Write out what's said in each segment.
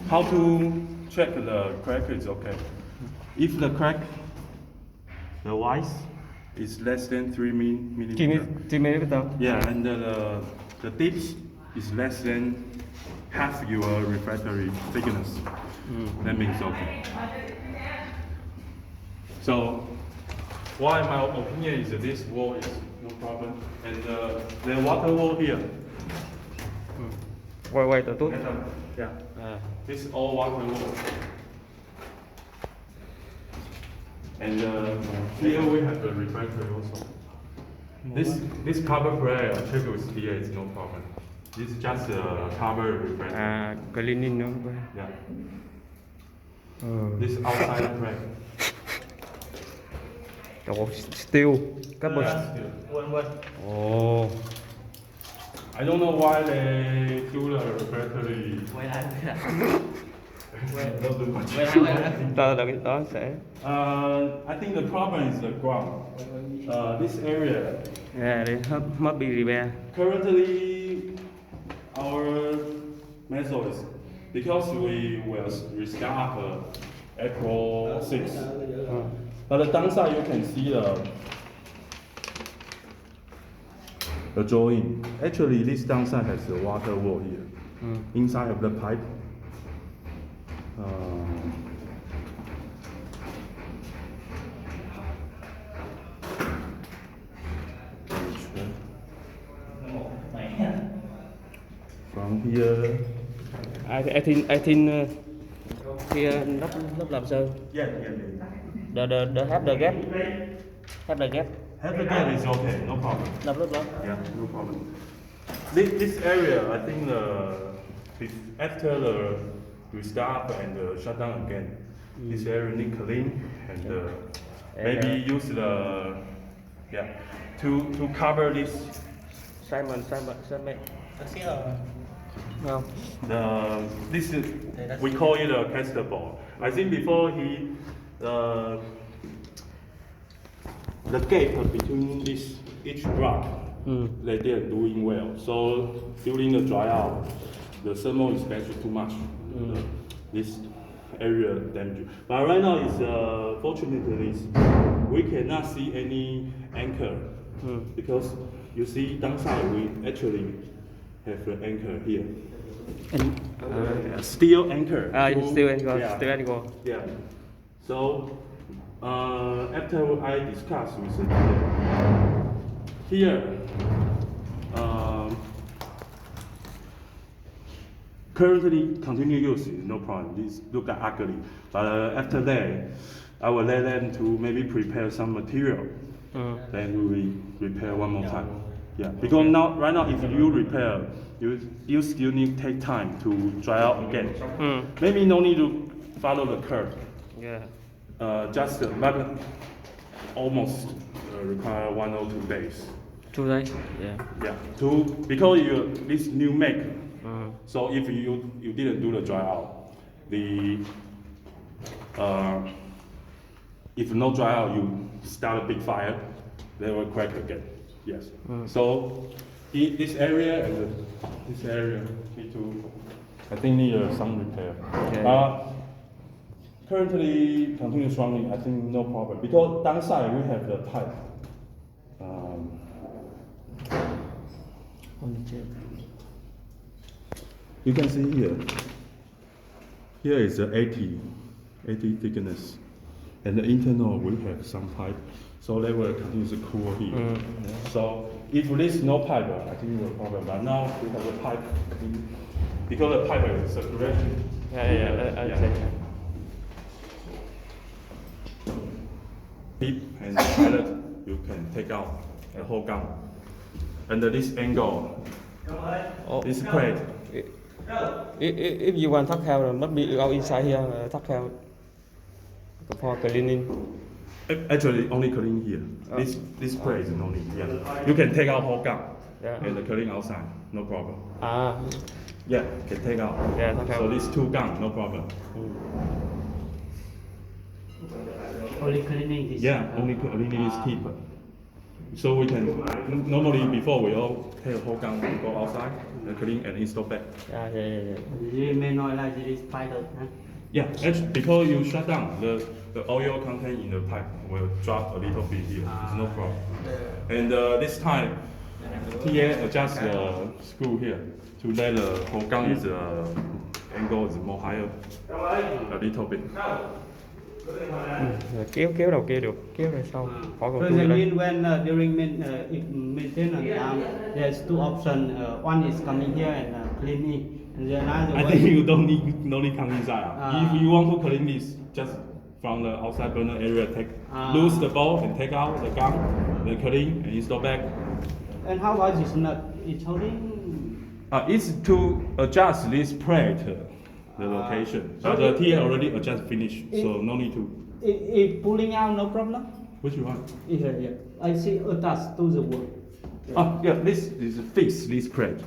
how to check the crack is okay. If the crack, the wise is less than 3 millimeter. 3 millimeter. Yeah, and the tips is less than half your refractory thickness. That means okay. So, why my opinion is that this wall is no problem, and the water wall here. Quay từ tốt. Yeah, À. this is all water wall. And here we have the refractory also. This cover plate I check with here is no problem. This is just a cover refractory. À, cleaning nữa. Yeah. Ừ. This outside plate. Ồ, steel. Carbon. Ồ. I don't know why they do the refractory. Don't do much. Đó sẽ. I think the problem is the ground. This area. À, đây must be repair. Currently, our method is because we will restart April 6th. But the downside you can see the joint. Actually, this downside has the water wall here. Inside of the pipe. From here. I think here lắp làm sơn. Yeah. The have the gap. Have the gap. Have the gap is okay, no problem. Lắp lớp đó. Yeah, no problem. This area, I think after the restart and shut down again, this area need clean and maybe use to cover this. Simon. No. This is we call it a caster ball. I think before the gap between each block, they didn't doing well. So during the dry out, the thermal expansion too much. This area damage. But right now is fortunately we cannot see any anchor because you see downside we actually have an anchor here. Steel anchor. Steel angle. Yeah. So after I discussed with here, currently continue use is no problem. This look ugly, but after that, I will let them to maybe prepare some material. Then we will repair one more time. Yeah, because right now if you repair, you still need to take time to dry out again. Maybe no need to follow the curve. Yeah. Just but almost require 1 or 2 days. 2 days. Yeah. Yeah, because this new make. So if you didn't do the dry out, if no dry out, you start a big fire, they will crack again. Yes. So this area and this area need to, I think need some repair. Okay. Currently continue strongly, I think no problem because downside we have the pipe. You can see here. Here is the 80 thickness, and the internal we have some pipe, so they will continue to cool here. So if there is no pipe, I think no problem. But now we have the pipe because the pipe is circulation. Yeah. Tip and the pilot, you can take out the whole gun. And this angle, this plate. If you want tuck hair, must be go inside here. Tuck hair for cleaning. Actually, only clean here. This plate is only here. You can take out whole gun and clean outside, no problem. Yeah, can take out. Yeah, tuck hair. So these 2 guns, no problem. Only cleaning this. Yeah, only cleaning this tip. So we can normally before we all take a whole gun, we go outside, clean and install back. Yeah, yeah, yeah, yeah. You may not like this spider, huh? Yeah, actually, because you shut down, the oil content in the pipe will drop a little bit here. It's no problem. And this time, TA adjust the screw here to let the whole gun is angle is more higher a little bit. Rồi kéo đầu kia được, kéo ra sau. Khỏi còn So chui that đây. mean when during maintenance time, there's two options. One is coming here and cleaning, and the another I one. think you don't need come inside. Ah. If you want to clean this, just from the outside burner area, loose the bolt and take out the gun, then clean and install back. And how about this nut? It's holding. It's to adjust this plate, the location. so But the it- TA already adjust finished, so no need to. It pulling out, no problem. Which one? Here, here. I see attached to the wall. Yeah, this is fixed this plate.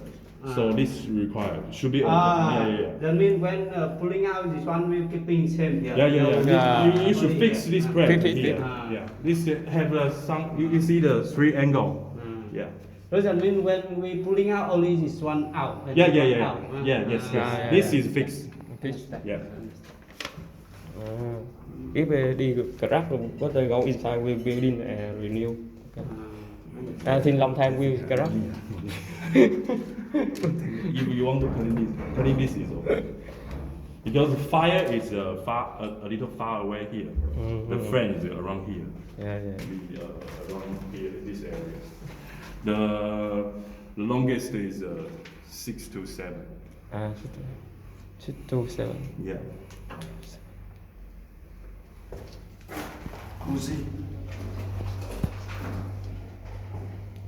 So Ah. this required should be. Yeah. That means when pulling out, this one will keeping same here. Yeah. You should fix this plate Fix it. here. Ah. Yeah. This have some. You see the three angle. Mm. Yeah. Does that mean when we pulling out only this one out? and Yeah. this one out, huh? Yes. Yeah. This is fixed. Fix. Yeah. If đi grab what they go inside with building and renew. Okay. I think long time will grab. If you want to clean this is okay. Because the fire is a little far away here. The flame is around here. Yeah, yeah. Be, around here, this area. The longest is 6 to 7. 6 to 7. Yeah.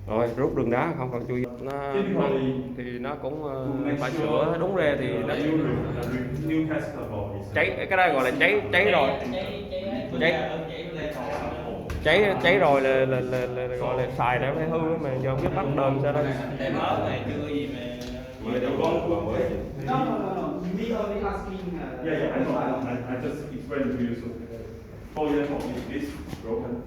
Rồi rút đường đá không cần chui. Nó thì nó cũng phải sửa đúng ra thì nó New testable is cháy, cái đó gọi là cháy rồi. Cháy rồi là gọi là xài đã phải hư mà giờ không biết bắt đờn sao đây. No. We only asking. Yeah, I know. I just explained to you. So, for example, if this broken,